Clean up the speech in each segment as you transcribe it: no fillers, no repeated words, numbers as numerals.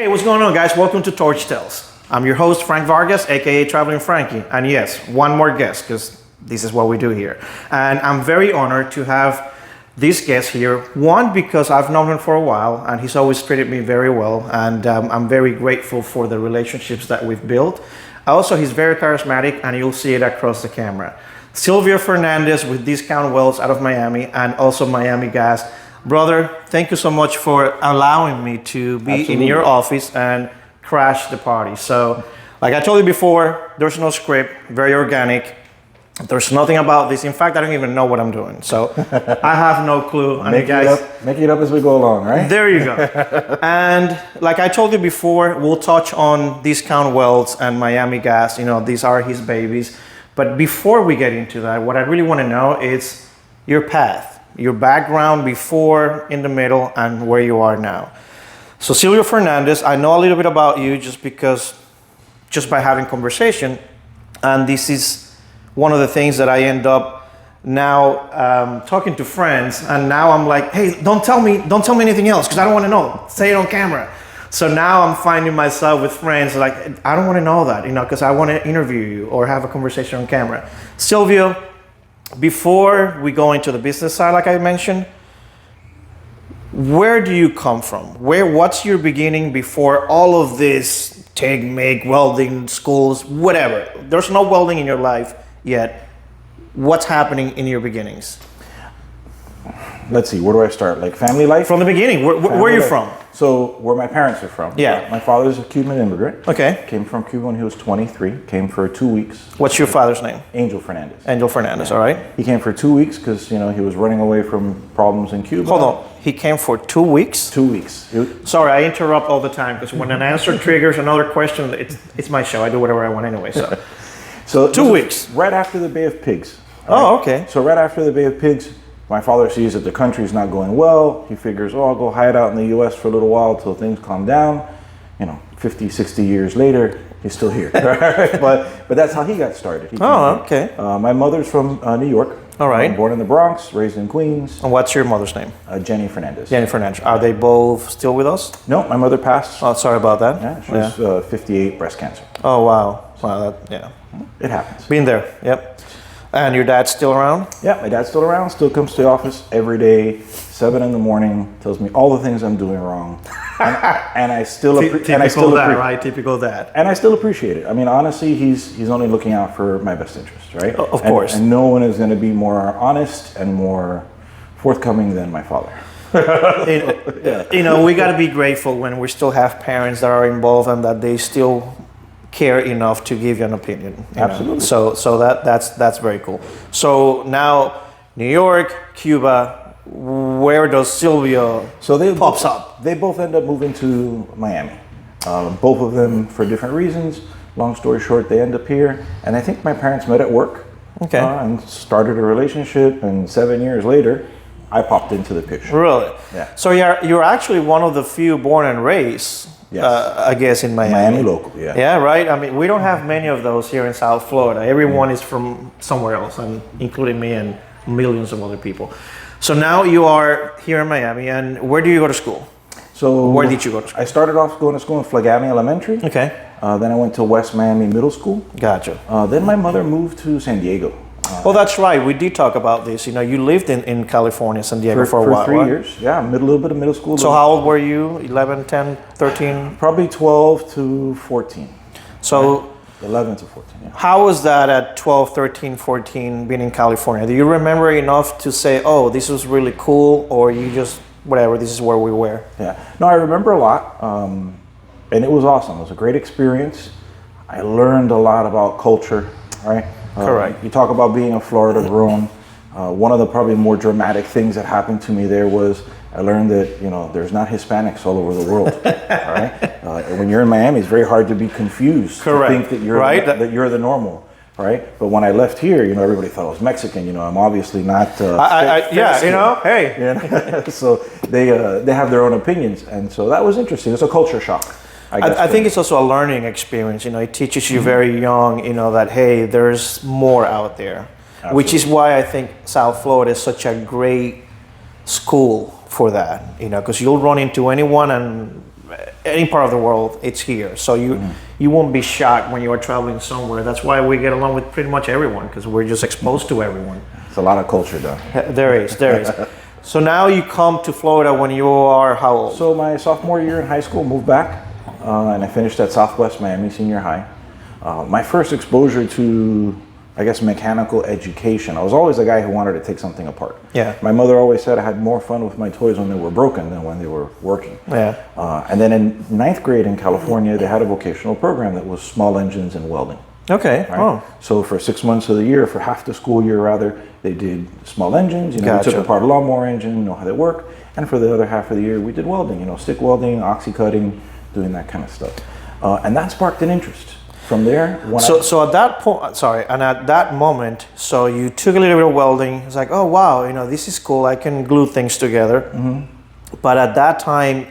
Hey, what's going on, guys? Welcome to Torch Tales. I'm your host, Frank Vargas, aka Traveling Frankie. And yes, one more guest, because this is what we do here. And I'm very honored to have this guest here. One, because I've known him for a while, and he's always treated me very well. And I'm very grateful for the relationships that we've built. Also, he's very charismatic, and you'll see it across the camera. Silvio Fernandez with Discount Welds out of Miami, and also Miami Gas. Brother, thank you so much for allowing me to be in your office and crash the party. So, like I told you before, there's no script, very organic. There's nothing about this. In fact, I don't even know what I'm doing. So, I have no clue. And make it up as we go along, right? There you go. And like I told you before, we'll touch on Discount Welds and Miami Gas. You know, these are his babies. But before we get into that, what I really want to know is your path. Your background before, in the middle, and where you are now. So Silvio Fernandez, I know a little bit about you just by having conversation, and this is one of the things that I end up now talking to friends, and now I'm like, hey, don't tell me anything else, because I don't want to know. Say it on camera. So now I'm finding myself with friends like, I don't want to know that, because I want to interview you or have a conversation on camera. Silvio, before we go into the business side, like I mentioned, where do you come from? What's your beginning before all of this TIG, MIG, welding, schools, whatever? There's no welding in your life yet. What's happening in your beginnings? Let's see, where do I start? Like family life? From the beginning, where are you from? So where my parents are from. Yeah. My father's a Cuban immigrant. Okay. Came from Cuba when he was 23. Came for 2 weeks. What's your father's name? Angel Fernandez. Angel Fernandez, all right. He came for 2 weeks because, he was running away from problems in Cuba. Hold on. He came for 2 weeks? 2 weeks. Sorry, I interrupt all the time because when an answer triggers another question, it's my show. I do whatever I want anyway. So 2 weeks. Right after the Bay of Pigs. Oh, okay. So right after the Bay of Pigs, my father sees that the country's not going well. He figures, I'll go hide out in the U.S. for a little while till things calm down. 50, 60 years later, he's still here. but that's how he got started. Okay. My mother's from New York. All right. Born in the Bronx, raised in Queens. And what's your mother's name? Jenny Fernandez. Jenny Fernandez. Are they both still with us? No, my mother passed. Oh, sorry about that. Yeah, she was 58, breast cancer. Oh, wow. Wow, yeah. It happens. Been there, yep. And your dad's still around? Yeah, my dad's still around, still comes to the office every day, 7 in the morning, tells me all the things I'm doing wrong. And I still Typical dad. And I still appreciate it. I mean, honestly, he's only looking out for my best interest, right? Of course. And no one is going to be more honest and more forthcoming than my father. We got to be grateful when we still have parents that are involved and that they still care enough to give you an opinion. Absolutely. So that's very cool. So now, New York, Cuba, where does Silvio pops up? They both end up moving to Miami. Both of them for different reasons. Long story short, they end up here. And I think my parents met at work. Okay. And started a relationship. And 7 years later, I popped into the picture. Really? Yeah. So you're actually one of the few born and raised, yes. I guess, in Miami. Miami local, yeah. Yeah, right? I mean, we don't have many of those here in South Florida. Everyone is from somewhere else, and including me and millions of other people. So now you are here in Miami, and where do you go to school? So where did you go to school? I started off going to school in Flagami Elementary. Okay. Then I went to West Miami Middle School. Gotcha. Then my mother moved to San Diego. That's right. We did talk about this. You lived in California, San Diego for a while. For 3 years. Yeah, a little bit of middle school. So how old were you? 11, 10, 13? Probably 12 to 14. So 11 to 14, yeah. How was that at 12, 13, 14 being in California? Do you remember enough to say, oh, this was really cool, or you just, whatever, this is where we were? Yeah. No, I remember a lot, and it was awesome. It was a great experience. I learned a lot about culture, right? Correct. You talk about being a Florida grown. One of the probably more dramatic things that happened to me there was I learned that there's not Hispanics all over the world. All right, when you're in Miami, it's very hard to be confused. Correct. To think that you're that you're the normal. Right, but when I left here, everybody thought I was Mexican. I'm obviously not. Hey. So they have their own opinions, and so that was interesting. It's a culture shock. I think it's also a learning experience. It teaches you very young, that, hey, there's more out there. Absolutely. Which is why I think South Florida is such a great school for that, because you'll run into anyone and any part of the world, it's here. So you won't be shocked when you are traveling somewhere. That's why we get along with pretty much everyone, because we're just exposed to everyone. It's a lot of culture, though. There is. So now you come to Florida when you are how old? So my sophomore year in high school, moved back, and I finished at Southwest Miami Senior High. My first exposure to, I guess, mechanical education. I was always a guy who wanted to take something apart. Yeah. My mother always said I had more fun with my toys when they were broken than when they were working. Yeah. And then in ninth grade in California, they had a vocational program that was small engines and welding. Okay. Right? Oh. So for 6 months of the year, for half the school year rather, they did small engines. You know, Gotcha. we took apart a lawnmower engine, know how they work. And for the other half of the year, we did welding. You know, stick welding, oxy cutting, doing that kind of stuff. And that sparked an interest. From there, so at that point, and at that moment, so you took a little bit of welding. It's like, oh wow, you know, this is cool. I can glue things together. But at that time,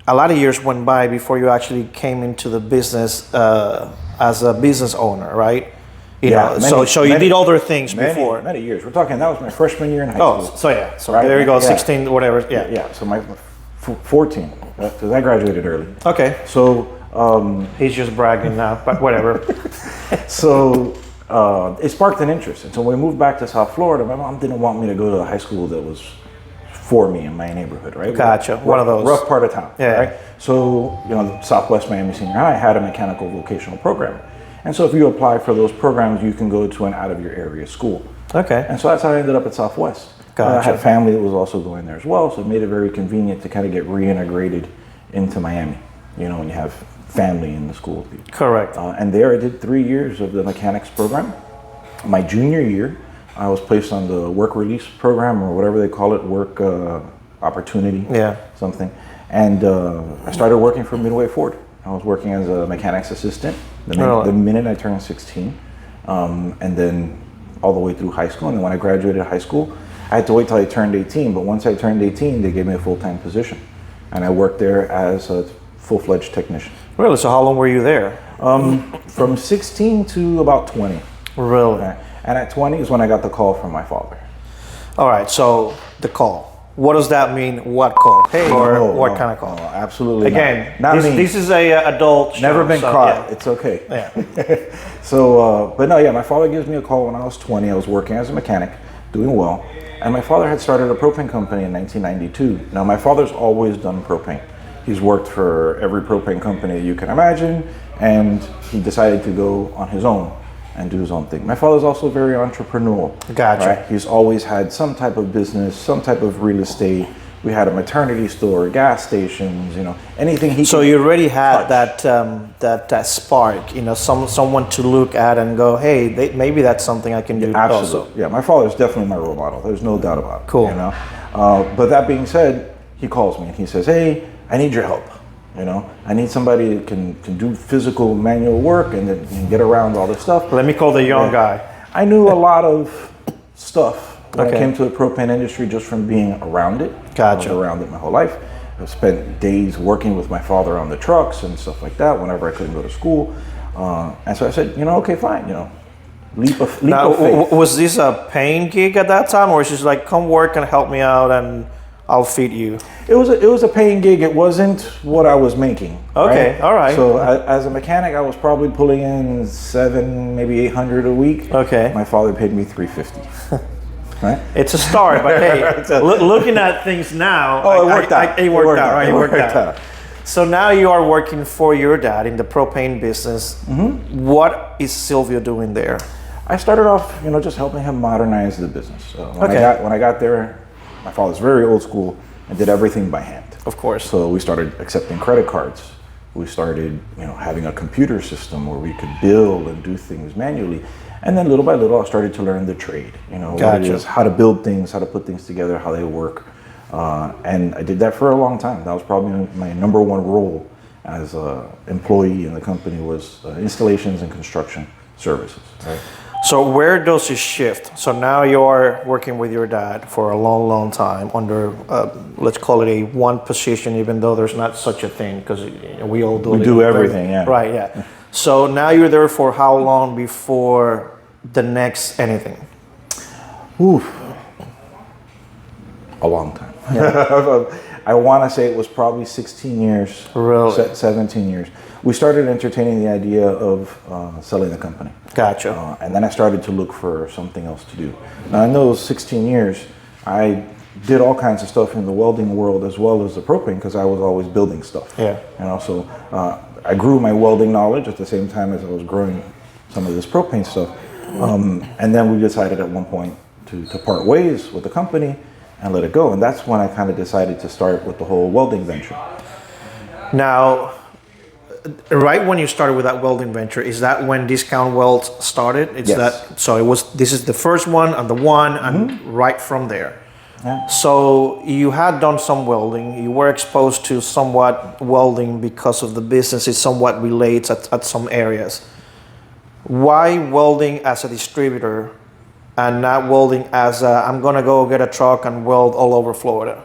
a lot of years went by before you actually came into the business as a business owner, right? You know, so you did other things before. Many years. We're talking. That was my freshman year in high school. Oh, so yeah. So right? there you go. Yeah. 16, whatever. Yeah. Yeah. So my 14, because I graduated early. Okay. So. He's just bragging now, but whatever. So it sparked an interest. And so when we moved back to South Florida, my mom didn't want me to go to a high school that was for me in my neighborhood, right? Gotcha. One of those. Rough part of town, yeah. Right? So, you know, Southwest Miami Senior High had a mechanical vocational program. And so if you apply for those programs, you can go to an out of your area school. Okay. And so that's how I ended up at Southwest. Gotcha. I had family that was also going there as well, so it made it very convenient to kind of get reintegrated into Miami, you know, when you have family in the school. Correct. And there I did 3 years of the mechanics program. My junior year, I was placed on the work release program, or whatever they call it, work opportunity, something. And I started working for Midway Ford. I was working as a mechanics assistant the minute I turned 16, and then all the way through high school. And then when I graduated high school, I had to wait till I turned 18, but once I turned 18, they gave me a full-time position. And I worked there as a full-fledged technician. Really? So how long were you there? From 16 to about 20. Really? Okay. And at 20 is when I got the call from my father. All right, so the call. What does that mean? What call? Hey, or what kind of call? No, absolutely Again, not. This is a adult show. Never been caught. Yeah. It's okay. Yeah. So, but no, yeah, my father gives me a call when I was 20. I was working as a mechanic, doing well. And my father had started a propane company in 1992. Now, my father's always done propane. He's worked for every propane company you can imagine, and he decided to go on his own and do his own thing. My father's also very entrepreneurial. Gotcha. Right? He's always had some type of business, some type of real estate. We had a maternity store, gas stations, you know, anything he. So could you already had touch. that spark, you know, someone to look at and go, hey, maybe that's something I can do. Absolutely. Also. Yeah, my father's definitely my role model. There's no doubt about it. Cool. You know, but that being said, he calls me and he says, hey, I need your help. You know, I need somebody that can do physical manual work and that can get around all this stuff. Let me call the young guy. I knew a lot of stuff when Okay. I came to the propane industry just from being around it. Gotcha. I was around it my whole life. I spent days working with my father on the trucks and stuff like that whenever I couldn't go to school. And so I said, you know, okay, fine, you know, leap of faith. Was this a paying gig at that time, or was it just like, come work and help me out and I'll feed you? It was a paying gig. It wasn't what I was making. Okay, all right. So as a mechanic, I was probably pulling in $700, maybe $800 a week. Okay. My father paid me $350. Right. It's a start, but hey, looking at things now, it worked out. It worked out, right? It worked out. So now you are working for your dad in the propane business. Mm-hmm. What is Silvio doing there? I started off, you know, just helping him modernize the business. When I got there, my father's very old school and did everything by hand. Of course. So we started accepting credit cards. We started, you know, having a computer system where we could bill and do things manually. And then little by little, I started to learn the trade. You know, what it is, how to build things, how to put things together, how they work. And I did that for a long time. That was probably my number one role as an employee in the company was installations and construction services. Right? So where does it shift? So now you are working with your dad for a long, long time under, let's call it a one position, even though there's not such a thing, because we all do. We do everything, yeah. Right, yeah. So now you're there for how long before the next anything? Oof. a long time. Yeah. I want to say it was probably 16 years, Really? 17 years. We started entertaining the idea of selling the company. Gotcha. And then I started to look for something else to do. Now, in those 16 years, I did all kinds of stuff in the welding world as well as the propane because I was always building stuff. Yeah. And also, I grew my welding knowledge at the same time as I was growing some of this propane stuff. And then we decided at one point to part ways with the company and let it go. And that's when I kind of decided to start with the whole welding venture. Now, right when you started with that welding venture, is that when Discount Welds started? It's Yes. that. So it was. This is the first one and the one, and right from there. Yeah. So you had done some welding. You were exposed to somewhat welding because of the business. It somewhat relates at some areas. Why welding as a distributor and not welding as a, I'm gonna go get a truck and weld all over Florida?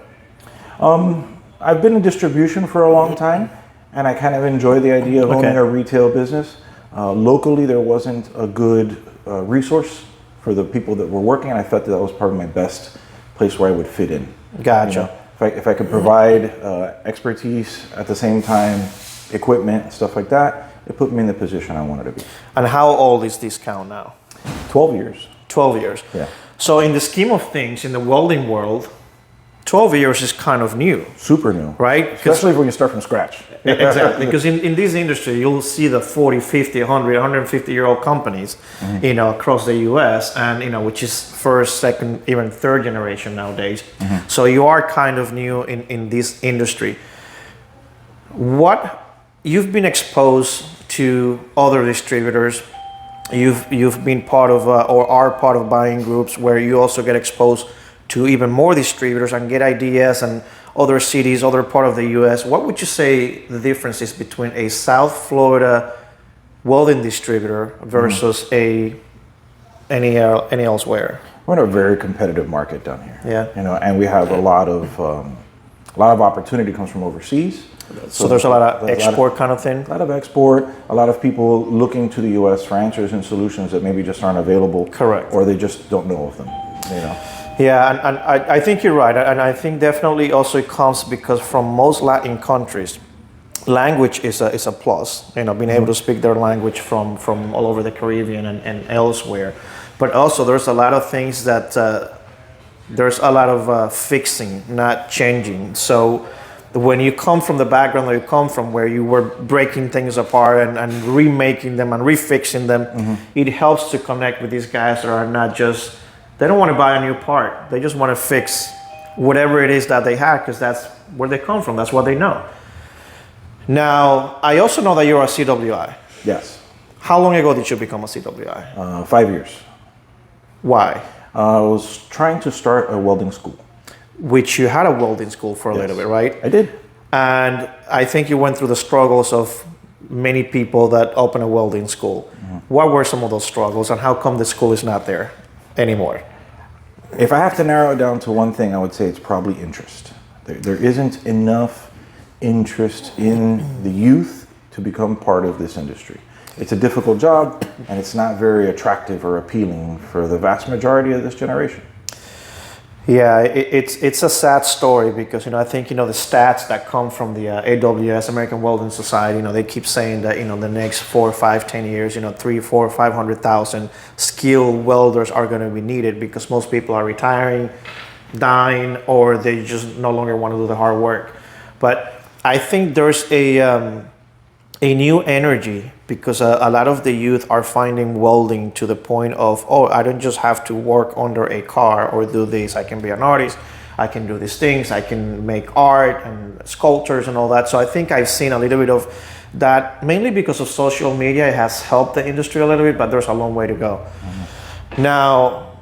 I've been in distribution for a long time, and I kind of enjoy the idea of owning a retail business. Locally, there wasn't a good resource for the people that were working, and I felt that was probably my best place where I would fit in. Gotcha. You know, if I could provide expertise at the same time, equipment, stuff like that, it put me in the position I wanted to be. And how old is Discount now? 12 years. 12 years. Yeah. So in the scheme of things, in the welding world, 12 years is kind of new, Super new. right? Especially when you start from scratch. Exactly, because in this industry, you'll see the 40, 50, 100, 150-year-old companies, you know, across the U.S. and, you know, which is first, second, even third generation nowadays. So you are kind of new in this industry. You've been exposed to other distributors. You've been part of or are part of buying groups where you also get exposed to even more distributors and get ideas and other cities, other part of the U.S. What would you say the difference is between a South Florida welding distributor versus any elsewhere? We're in a very competitive market down here. Yeah. You know, and we have a lot of opportunity comes from overseas. So there's a lot of export kind of thing? A lot of export, a lot of people looking to the U.S. for answers and solutions that maybe just aren't available. Correct. Or they just don't know of them, you know. Yeah, and I think you're right. And I think definitely also it comes because from most Latin countries, language is a plus. You know, being able to speak their language from all over the Caribbean and elsewhere. But also there's a lot of things that, there's a lot of fixing, not changing. So when you come from the background that you come from, where you were breaking things apart and remaking them and refixing them, it helps to connect with these guys that are not just, they don't want to buy a new part. They just want to fix whatever it is that they have because that's where they come from. That's what they know. Now, I also know that you're a CWI. Yes. How long ago did you become a CWI? 5 years. Why? I was trying to start a welding school. Which you had a welding school for a little bit, right? I did. And I think you went through the struggles of many people that open a welding school. What were some of those struggles and how come the school is not there anymore? If I have to narrow it down to one thing, I would say it's probably interest. There isn't enough interest in the youth to become part of this industry. It's a difficult job and it's not very attractive or appealing for the vast majority of this generation. Yeah, it's a sad story because, you know, I think, you know, the stats that come from the AWS, American Welding Society, you know, they keep saying that, you know, the next 4, 5, 10 years, you know, 3, 4, 500,000 skilled welders are going to be needed because most people are retiring, dying, or they just no longer want to do the hard work. But I think there's a new energy because a lot of the youth are finding welding to the point of, oh, I don't just have to work under a car or do this. I can be an artist. I can do these things. I can make art and sculptures and all that. So I think I've seen a little bit of that, mainly because of social media. It has helped the industry a little bit, but there's a long way to go. Now,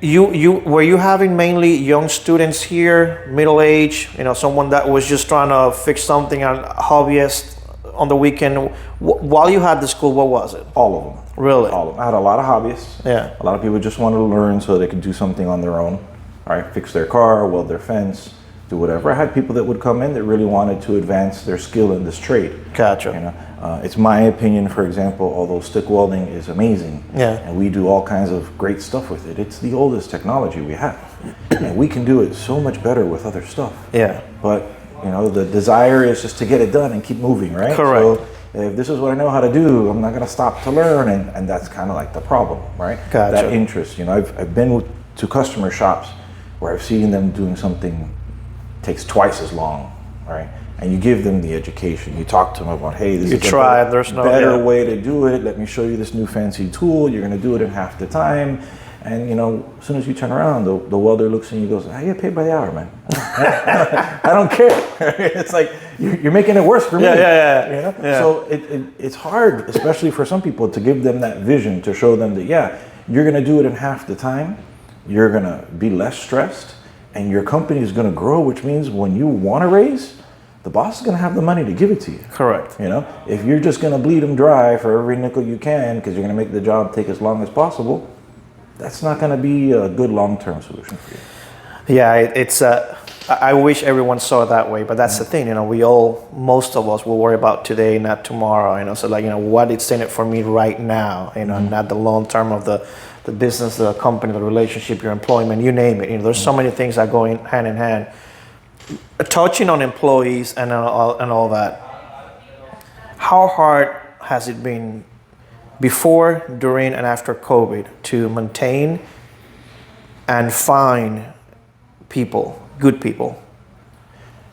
were you having mainly young students here, middle age, you know, someone that was just trying to fix something, and hobbyist on the weekend? While you had the school, what was it? All of them. Really? All of them. I had a lot of hobbyists. Yeah. A lot of people just wanted to learn so they could do something on their own. All right, fix their car, weld their fence, do whatever. I had people that would come in that really wanted to advance their skill in this trade. Gotcha. You know, it's my opinion, for example, although stick welding is amazing, Yeah. and we do all kinds of great stuff with it, it's the oldest technology we have. and we can do it so much better with other stuff. Yeah. But the desire is just to get it done and keep moving, right? Correct. So if this is what I know how to do, I'm not going to stop to learn, and that's kind of like the problem, right? Gotcha. That interest. I've been to customer shops where I've seen them doing something takes twice as long, right? And you give them the education. You talk to them about, hey, this is there's no better way to do it. Let me show you this new fancy tool. You're going to do it in half the time. And as soon as you turn around, the welder looks at you and goes, I get paid by the hour, man. I don't care. It's like, you're making it worse for me. Yeah. So it's hard, especially for some people, to give them that vision, to show them that, you're going to do it in half the time. You're going to be less stressed, and your company is going to grow, which means when you want to raise, the boss is going to have the money to give it to you. Correct. If you're just going to bleed them dry for every nickel you can because you're going to make the job take as long as possible, that's not going to be a good long-term solution for you. Yeah, it's. I wish everyone saw it that way, but that's the thing. Most of us will worry about today, not tomorrow. So what it's in it for me right now. Not the long term of the business, the company, the relationship, your employment, you name it. There's so many things that go hand in hand. Touching on employees and all that. How hard has it been before, during, and after COVID to maintain and find people, good people?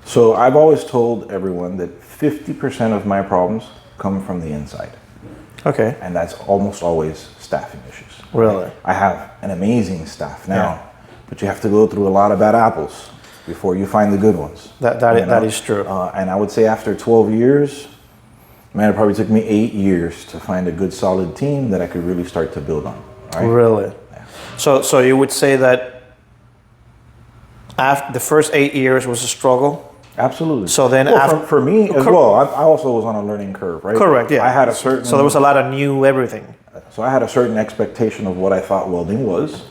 So I've always told everyone that 50% of my problems come from the inside. Okay. And that's almost always staffing issues. Really? I have an amazing staff now, but you have to go through a lot of bad apples before you find the good ones. That is true. And I would say after 12 years, man, it probably took me 8 years to find a good solid team that I could really start to build on. Right? Really? Yeah. So you would say that after the first 8 years was a struggle? Absolutely. So then for me as well, I also was on a learning curve, right? Correct, yeah. I had a certain... So there was a lot of new everything. So I had a certain expectation of what I thought welding was.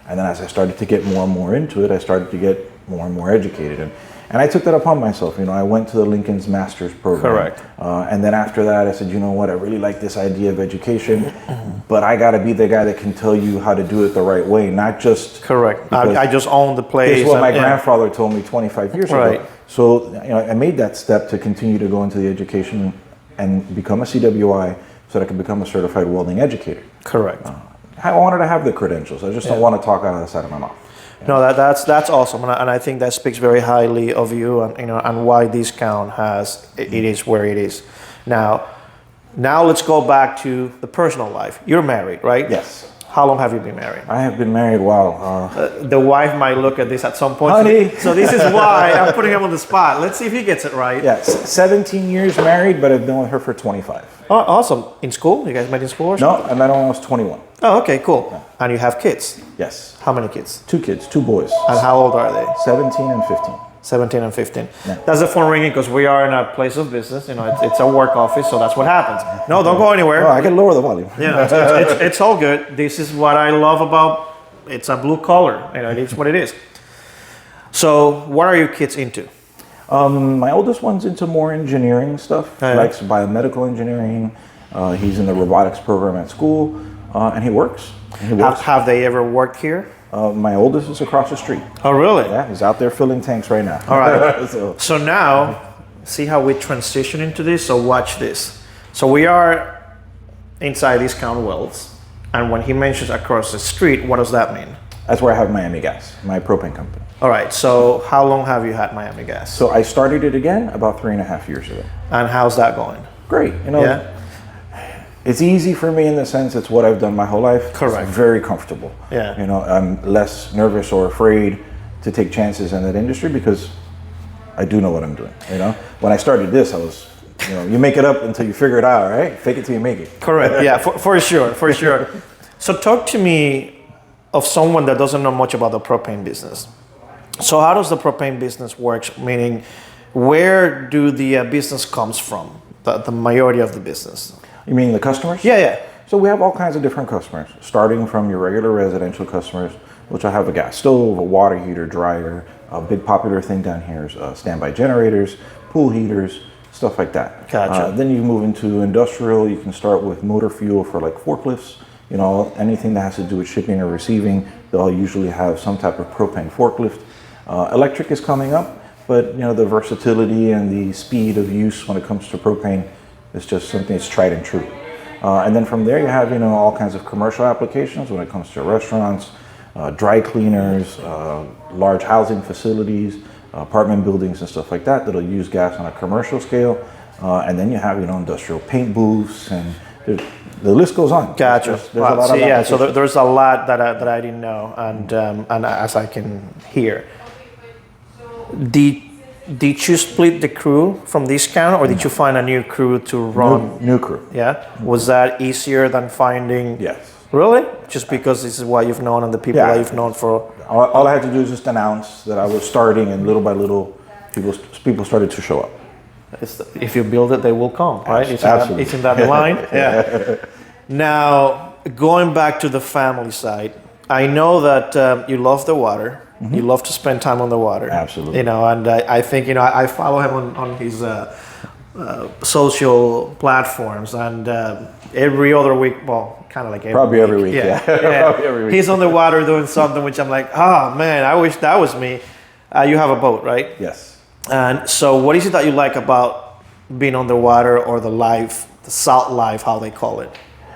And then as I started to get more and more into it, I started to get more and more educated. And I took that upon myself. I went to the Lincoln's Master's program. Correct. And then after that, I said, you know what, I really like this idea of education, but I got to be the guy that can tell you how to do it the right way, not just... Correct. I just own the place. It's what my grandfather told me 25 years ago. So I made that step to continue to go into the education and become a CWI so that I could become a certified welding educator. Correct. I wanted to have the credentials. I just don't want to talk out of the side of my mouth. No, that's awesome, and I think that speaks very highly of you, and why Discount it is where it is. Now let's go back to the personal life. You're married, right? Yes. How long have you been married? I have been married, wow. The wife might look at this at some point. Honey. So this is why I'm putting him on the spot. Let's see if he gets it right. Yeah, 17 years married, but I've been with her for 25. Oh, awesome. In school? You guys met in school or No, something? I met her when I was 21. Oh, okay, cool. Yeah. And you have kids? Yes. How many kids? 2 kids, 2 boys. And how old are they? 17 and 15. 17 and 15. Yeah. That's the phone ringing because we are in a place of business. It's a work office, so that's what happens. No, don't go anywhere. Oh, I can lower the volume. Yeah, it's all good. This is what I love about it's a blue collar. It's what it is. So, what are your kids into? My oldest one's into more engineering stuff. He likes biomedical engineering. He's in the robotics program at school, and he works. Have they ever worked here? My oldest is across the street. Oh, really? Yeah, he's out there filling tanks right now. All right. So now, see how we transition into this? So watch this. So we are inside Discount Welds, and when he mentions across the street, what does that mean? That's where I have Miami Gas, my propane company. All right. So how long have you had Miami Gas? So I started it again about 3.5 years ago. And how's that going? Great. Yeah. It's easy for me in the sense it's what I've done my whole life. Correct. It's very comfortable. Yeah. I'm less nervous or afraid to take chances in that industry because I do know what I'm doing. When I started this, I was, you make it up until you figure it out, right? Fake it till you make it. Correct. Yeah, for sure. So talk to me of someone that doesn't know much about the propane business. So how does the propane business work? Meaning, where do the business comes from? The majority of the business. You mean the customers? Yeah. So we have all kinds of different customers, starting from your regular residential customers, which I have a gas stove, a water heater, dryer. A big popular thing down here is standby generators, pool heaters, stuff like that. Gotcha. Then you move into industrial. You can start with motor fuel for like forklifts. Anything that has to do with shipping or receiving, they'll usually have some type of propane forklift. Electric is coming up, but the versatility and the speed of use when it comes to propane is just something that's tried and true. And then from there you have all kinds of commercial applications when it comes to restaurants, dry cleaners, large housing facilities, apartment buildings and stuff like that that'll use gas on a commercial scale. And then you have industrial paint booths, and the list goes on. Gotcha. There's a lot of yeah, so applications. there's a lot that I didn't know, and as I can hear. Did you split the crew from this count, or did you find a new crew to run? New crew. Yeah. Was that easier than finding? Yes. Really? Just because this is what you've known and the people that you've known for. All I had to do is just announce that I was starting, and little by little, people started to show up. If you build it, they will come, right? Absolutely. Isn't that the line? Yeah. Now, going back to the family side, I know that you love the water. Mm-hmm. You love to spend time on the water. Absolutely. And I think, I follow him on his social platforms, and every other week, well, kind of like every week. Yeah. Probably every week. He's on the water doing something, which I'm like, oh man, I wish that was me. You have a boat, right? Yes. And so what is it that you like about being on the water, or the salt life, how they call it?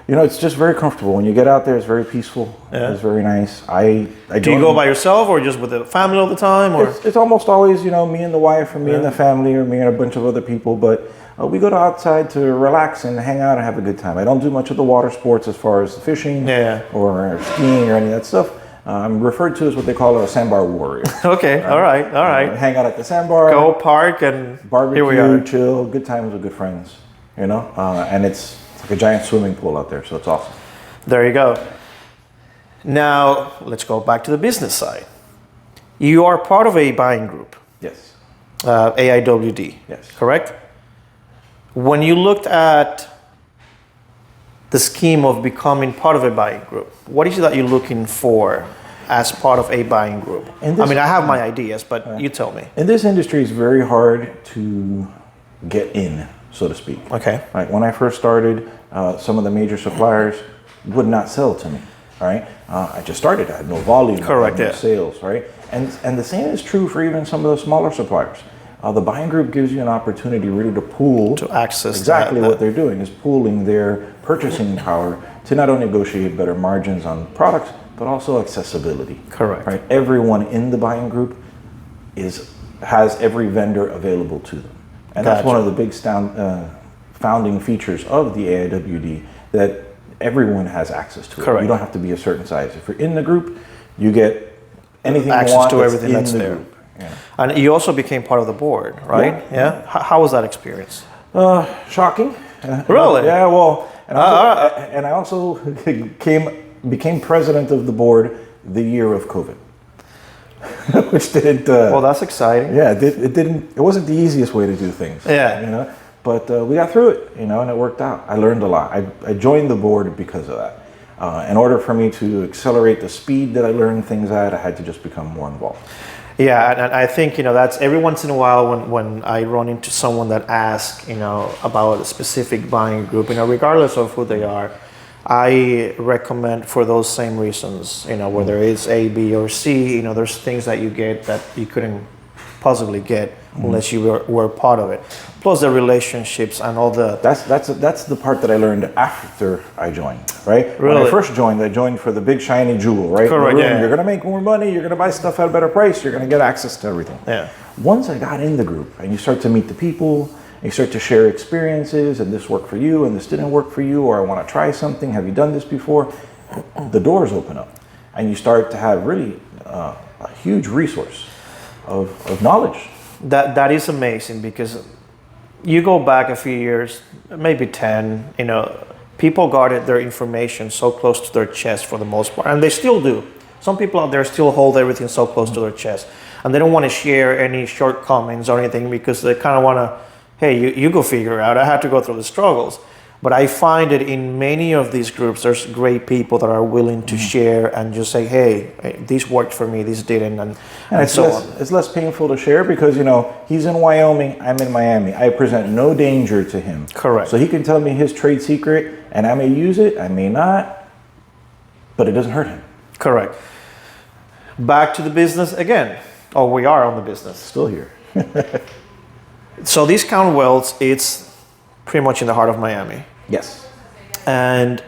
It's just very comfortable. When you get out there, it's very peaceful. Yeah. It's very nice. Do you go by yourself, or just with the family all the time? Or it's almost always, me and the wife, or me and the family, or me and a bunch of other people. But we go outside to relax and hang out and have a good time. I don't do much of the water sports as far as fishing or skiing or any of that stuff. I'm referred to as what they call a sandbar warrior. Okay, all right. Hang out at the sandbar. Go park and barbecue, here we are. Chill, good times with good friends. And it's like a giant swimming pool out there, so it's awesome. There you go. Now let's go back to the business side. You are part of a buying group. Yes. AIWD. Yes. Correct? When you looked at the scheme of becoming part of a buying group, what is it that you're looking for as part of a buying group? I have my ideas, but you tell me. In this industry, it's very hard to get in, so to speak. Okay. Right. When I first started, some of the major suppliers would not sell to me. All right. I just started. I had no volume. Correct. No sales. Right. And the same is true for even some of the smaller suppliers. The buying group gives you an opportunity really to pool to access exactly what they're doing is pooling their purchasing power to not only negotiate better margins on products, but also accessibility. Correct. Right. Everyone in the buying group has every vendor available to them, and that's one of the big founding features of the AIWD, that everyone has access to it. Correct. You don't have to be a certain size. If you're in the group, you get anything access you want to everything that's in the there. group. Yeah. And you also became part of the board, right? Yeah. How was that experience? Shocking. Really? Yeah. Well, and I also became president of the board the year of COVID, which didn't. Well, that's exciting. Yeah, it didn't. It wasn't the easiest way to do things. Yeah. But we got through it, and it worked out. I learned a lot. I joined the board because of that. In order for me to accelerate the speed that I learned things at, I had to just become more involved. Yeah, and I think that's every once in a while when I run into someone that asks about a specific buying group, regardless of who they are, I recommend for those same reasons, whether it's A, B, or C, there's things that you get that you couldn't possibly get unless you were part of it. Plus the relationships and all the... That's the part that I learned after I joined, right? Really? When I first joined, I joined for the big shiny jewel, right? Correct, yeah. You're going to make more money, you're going to buy stuff at a better price, you're going to get access to everything. Yeah. Once I got in the group and you start to meet the people, you start to share experiences, and this worked for you and this didn't work for you, or I want to try something, have you done this before? The doors open up and you start to have really a huge resource of knowledge. That is amazing, because you go back a few years, maybe 10, people guarded their information so close to their chest for the most part, and they still do. Some people out there still hold everything so close to their chest, and they don't want to share any shortcomings or anything, because they kind of want to, hey, you go figure it out. I had to go through the struggles. But I find that in many of these groups, there's great people that are willing to share and just say, hey, this worked for me, this didn't, and so on. It's less painful to share because, he's in Wyoming, I'm in Miami. I present no danger to him. Correct. So he can tell me his trade secret, and I may use it, I may not, but it doesn't hurt him. Correct. Back to the business again. Oh, we are on the business. Still here. So this Count Welds, it's pretty much in the heart of Miami. Yes. And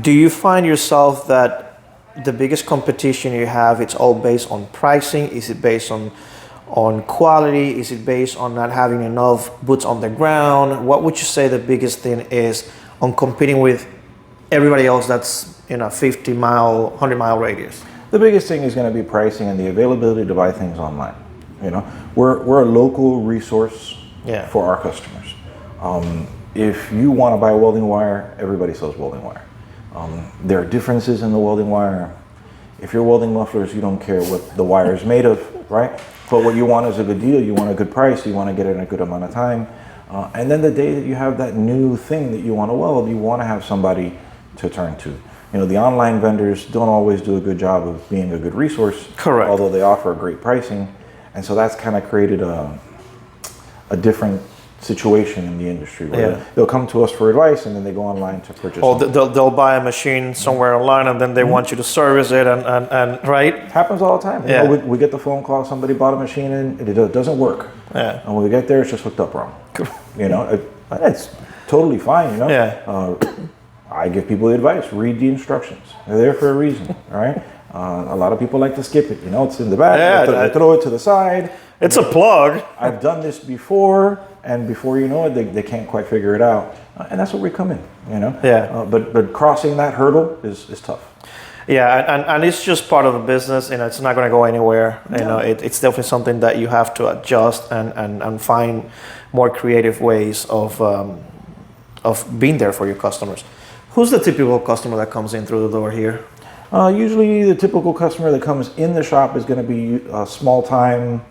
do you find yourself that the biggest competition you have, it's all based on pricing? Is it based on quality? Is it based on not having enough boots on the ground? What would you say the biggest thing is on competing with everybody else that's in a 50-mile, 100-mile radius? The biggest thing is going to be pricing and the availability to buy things online. You know, we're a local resource for our customers. If you want to buy welding wire, everybody sells welding wire. There are differences in the welding wire. If you're welding mufflers, you don't care what the wire is made of, right? But what you want is a good deal. You want a good price. You want to get it in a good amount of time. And then the day that you have that new thing that you want to weld, you want to have somebody to turn to. You know, the online vendors don't always do a good job of being a good resource. Correct. Although they offer great pricing. And so that's kind of created a different situation in the industry where they'll come to us for advice and then they go online to purchase. Oh, they'll buy a machine somewhere online and then they want you to service it and right? It happens all the time. You know, we get the phone call, somebody bought a machine and it doesn't work. Yeah. And when we get there, it's just hooked up wrong. You know, it's totally fine, you know? Yeah. I give people the advice, read the instructions. They're there for a reason, all right? A lot of people like to skip it. You know, it's in the back, they throw it to the side. It's a plug. I've done this before, and before you know it, they can't quite figure it out. And that's where we come in, you know? Yeah. But crossing that hurdle is tough. Yeah, and it's just part of the business. You know, it's not going to go anywhere. You know, it's definitely something that you have to adjust and find more creative ways of being there for your customers. Who's the typical customer that comes in through the door here? Usually the typical customer that comes in the shop is going to be a small-time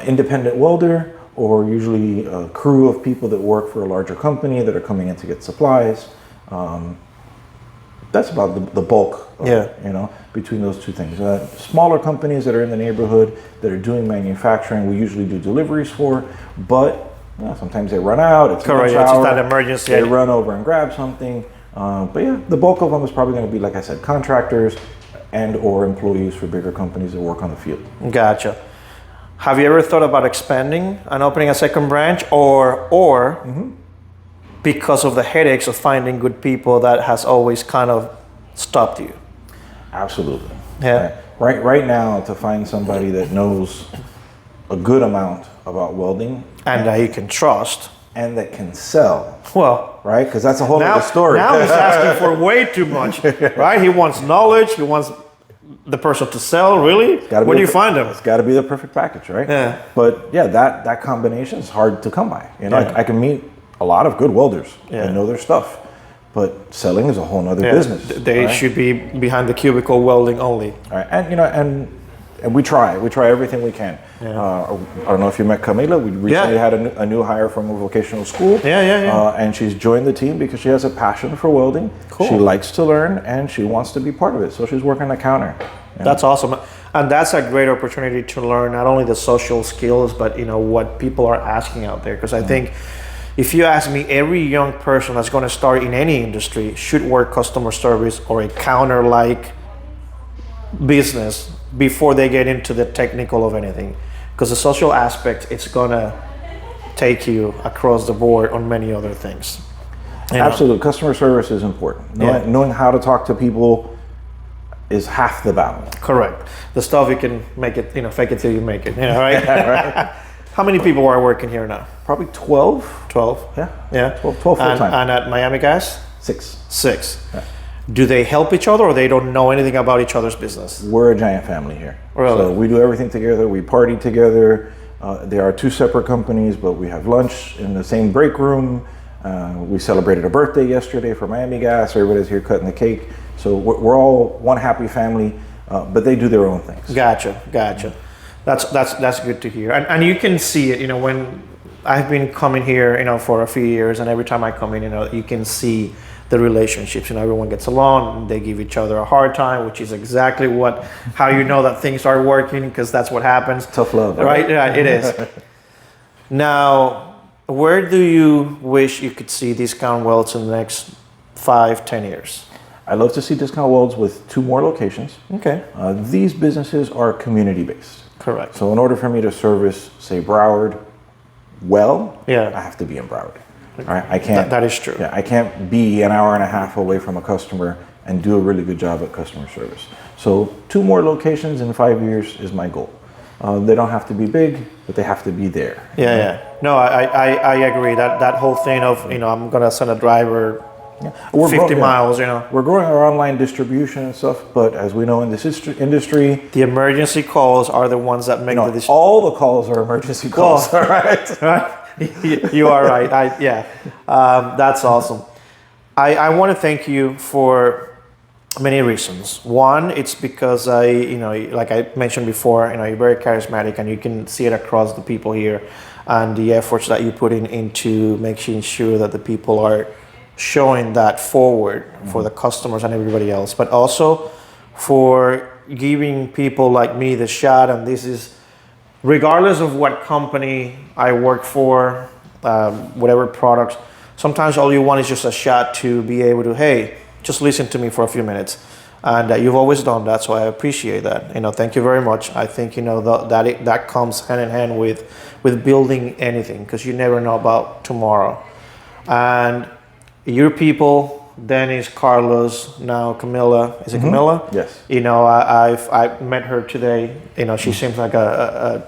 independent welder, or usually a crew of people that work for a larger company that are coming in to get supplies. That's about the bulk, you know, between those two things. Smaller companies that are in the neighborhood that are doing manufacturing, we usually do deliveries for, but you know, sometimes they run out. It's correct. It's just that emergency. They run over and grab something. But yeah, the bulk of them is probably going to be, like I said, contractors and or employees for bigger companies that work on the field. Gotcha. Have you ever thought about expanding and opening a second branch, or because of the headaches of finding good people, that has always kind of stopped you? Absolutely. Yeah. Right now, to find somebody that knows a good amount about welding and that you can trust and that can sell. Well, right? Because that's a whole other story. Now he's asking for way too much, right? He wants knowledge. He wants the person to sell. Really? Where do you find them? It's got to be the perfect package, right? Yeah. But yeah, that combination is hard to come by. You know, I can meet a lot of good welders and know their stuff, but selling is a whole other business. They should be behind the cubicle welding only. Right. And you know, and we try everything we can. I don't know if you met Camila. We recently had a new hire from a vocational school. And she's joined the team because she has a passion for welding. Cool. She likes to learn and she wants to be part of it. So she's working the counter. That's awesome. And that's a great opportunity to learn not only the social skills, but you know what people are asking out there. Because I think if you ask me, every young person that's going to start in any industry should work customer service or a counter-like business before they get into the technical of anything, because the social aspect, it's gonna take you across the board on many other things. Absolutely. Customer service is important. Knowing how to talk to people is half the battle. Correct. The stuff you can make it, you know, fake it till you make it, you know, right? Right. How many people are working here now? Probably 12. 12? Yeah. 12 full-time. And at Miami Gas? 6. Yeah. Do they help each other, or they don't know anything about each other's business? We're a giant family here. Really? So we do everything together. We party together. There are 2 separate companies, but we have lunch in the same break room. We celebrated a birthday yesterday for Miami Gas. Everybody's here cutting the cake. So we're all one happy family, but they do their own things. Gotcha. That's good to hear. And you can see it, you know, when I've been coming here, you know, for a few years, and every time I come in, you know, you can see the relationships. You know, everyone gets along. They give each other a hard time, which is exactly how you know that things are working, because that's what happens. Tough love, right? Yeah, it is. Now, where do you wish you could see these Count Welds in the next 5-10 years? I love to see Discount Welds with 2 more locations. Okay. These businesses are community based. Correct. So in order for me to service, say, Broward well, Yeah. I have to be in Broward. All right, I can't. That is true. Yeah, I can't be an hour and a half away from a customer and do a really good job at customer service. So 2 more locations in 5 years is my goal. They don't have to be big, but they have to be there. Yeah, yeah. No, I agree. That whole thing of, I'm gonna send a driver We're 50 growing, miles, We're growing our online distribution and stuff, but as we know in this industry, The emergency calls are the ones that make the decision. all the calls are emergency calls. All right. Right? You are right. That's awesome. I want to thank you for many reasons. One, it's because like I mentioned before, you're very charismatic and you can see it across the people here and the efforts that you put into making sure that the people are showing that forward for the customers and everybody else, but also for giving people like me the shot. And this is regardless of what company I work for, whatever products, sometimes all you want is just a shot to be able to, hey, just listen to me for a few minutes. And you've always done that, so I appreciate that. Thank you very much. I think, that comes hand in hand with building anything, because you never know about tomorrow. And your people, Dennis, Carlos, now Camilla. Is it Camilla? Yes. I met her today. She seems like a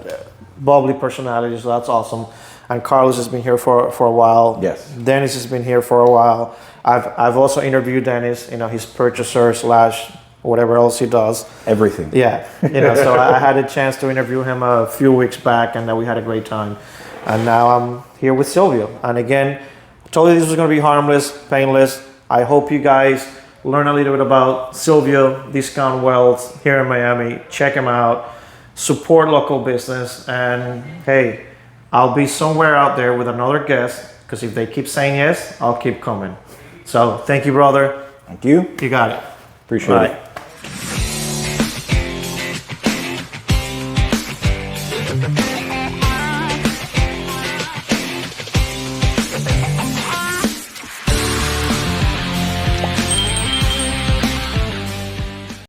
bubbly personality, so that's awesome. And Carlos has been here for a while. Yes. Dennis has been here for a while. I've also interviewed Dennis, his purchaser / whatever else he does. Everything. Yeah. So I had a chance to interview him a few weeks back, and we had a great time. And now I'm here with Silvio. And again, I told you this was going to be harmless, painless. I hope you guys learn a little bit about Silvio, Discount Welds here in Miami. Check him out. Support local business. And hey, I'll be somewhere out there with another guest, because if they keep saying yes, I'll keep coming. So thank you, brother. Thank you. You got it. Appreciate it.